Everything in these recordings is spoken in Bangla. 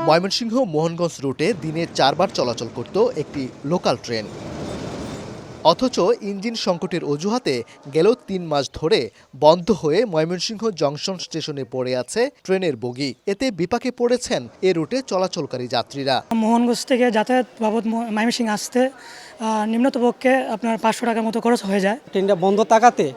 ময়মনসিংহ মোহনগঞ্জ রুটে দিনে 4 বার চলাচল করত একটি লোকাল ট্রেন। অথচ ইঞ্জিন সংকটের অজুহাতে গেল 3 মাস ধরে বন্ধ হয়ে ময়মনসিংহ জংশন স্টেশনে পড়ে আছে ট্রেনের বগি। এতে বিপাকে পড়েছেন এ রুটে চলাচলকারী যাত্রীরা। মোহনগঞ্জ থেকে যাতায়াত বাবদ ময়মনসিংহ আসতে নিম্নতপক্ষে আপনার 500 টাকার মতো খরচ হয়ে যায়। ট্রেনটা বন্ধ থাকাতে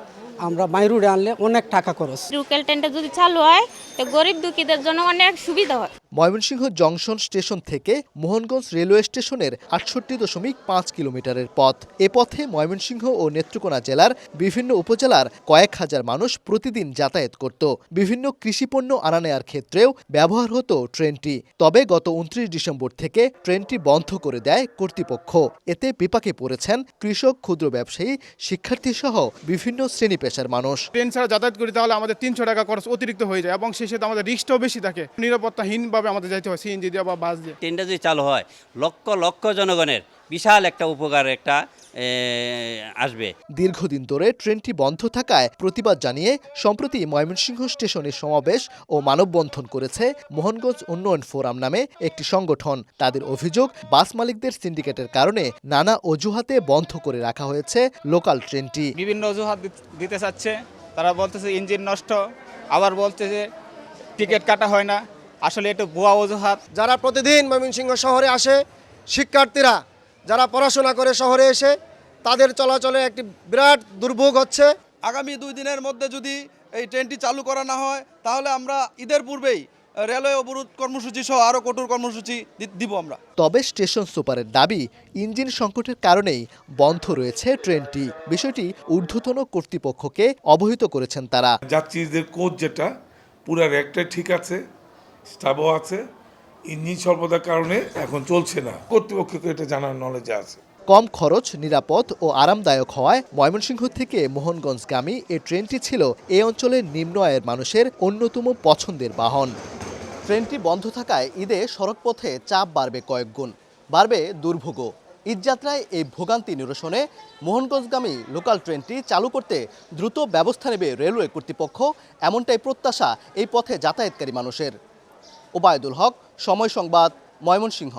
আমরা মাই রোডে আনলে অনেক টাকা খরচ। লোকাল ট্রেনটা যদি চালু হয় তো গরিব দুঃখীদের জন্য অনেক সুবিধা হয়। ময়মনসিংহ জংশন স্টেশন থেকে মোহনগঞ্জ রেলওয়ে স্টেশনের 68.5 কিলোমিটারের পথ। এ পথে ময়মনসিংহ ও নেত্রকোনা জেলার বিভিন্ন উপজেলার কয়েক হাজার মানুষ প্রতিদিন যাতায়াত করত। বিভিন্ন কৃষিপণ্য আনা নেয়ার ক্ষেত্রেও ব্যবহার হতো ট্রেনটি। তবে গত 29 ডিসেম্বর থেকে ট্রেনটি বন্ধ করে দেয় কর্তৃপক্ষ। এতে বিপাকে পড়েছেন কৃষক, ক্ষুদ্র ব্যবসায়ী, শিক্ষার্থী সহ বিভিন্ন শ্রেণী পেশার মানুষ। ট্রেন ছাড়া যাতায়াত করি তাহলে আমাদের 300 টাকা খরচ অতিরিক্ত হয়ে যায় এবং সেই সাথে আমাদের রিস্কটাও বেশি থাকে। নিরাপত্তাহীনভাবে আমাদের যাইতে হয় সিএনজি দিয়ে বা বাস দিয়ে। ট্রেনটা যদি চালু হয় লক্ষ লক্ষ জনগণের বিশাল একটা উপকার আসবে। দীর্ঘদিন ধরে ট্রেনটি বন্ধ থাকায় প্রতিবাদ জানিয়ে সম্প্রতি ময়মনসিংহ স্টেশনে সমাবেশ ও মানববন্ধন করেছে মোহনগঞ্জ উন্নয়ন ফোরাম নামে একটি সংগঠন। তাদের অভিযোগ, বাস মালিকদের সিন্ডিকেটের কারণে নানা অজুহাতে বন্ধ করে রাখা হয়েছে লোকাল ট্রেনটি। বিভিন্ন অজুহাত দিতে চাচ্ছে। তারা বলতেছে ইঞ্জিন নষ্ট, আবার বলতেছে টিকিট কাটা হয় না। আসলে এটা ভুয়া অজুহাত। যারা প্রতিদিন ময়মনসিংহ শহরে আসে, শিক্ষার্থীরা যারা পড়াশোনা করে শহরে এসে, তাদের চলাচলে একটি বিরাট দুর্ভোগ হচ্ছে। আগামী 2 দিনের মধ্যে যদি এই ট্রেনটি চালু করা না হয় তাহলে আমরা ঈদের পূর্বেই রেলওয়ে অবরোধ কর্মসূচি সহ আরও কঠোর কর্মসূচি দিব আমরা। তবে স্টেশন সুপারের দাবি, ইঞ্জিন সংকটের কারণেই বন্ধ রয়েছে ট্রেনটি। বিষয়টি ঊর্ধ্বতন কর্তৃপক্ষকে অবহিত করেছেন তারা। যাত্রীদের কোচ যেটা পুরো র্যাকটাই ঠিক আছে, স্টাফও আছে, ইঞ্জিন স্বল্পতার কারণে এখন চলছে না। কর্তৃপক্ষকে এটা জানার নলেজে আছে। কম খরচ, নিরাপদ ও আরামদায়ক হওয়ায় ময়মনসিংহ থেকে মোহনগঞ্জগামী এই ট্রেনটি ছিল এই অঞ্চলের নিম্ন আয়ের মানুষের অন্যতম পছন্দের বাহন। ট্রেনটি বন্ধ থাকায় ঈদে সড়কপথে চাপ বাড়বে কয়েক গুণ, বাড়বে দুর্ভোগও। ঈদযাত্রায় এই ভোগান্তি নিরসনে মোহনগঞ্জগামী লোকাল ট্রেনটি চালু করতে দ্রুত ব্যবস্থা নেবে রেলওয়ে কর্তৃপক্ষ, এমনটাই প্রত্যাশা এই পথে যাতায়াতকারী মানুষের। ওবায়দুল হক, সময় সংবাদ, ময়মনসিংহ।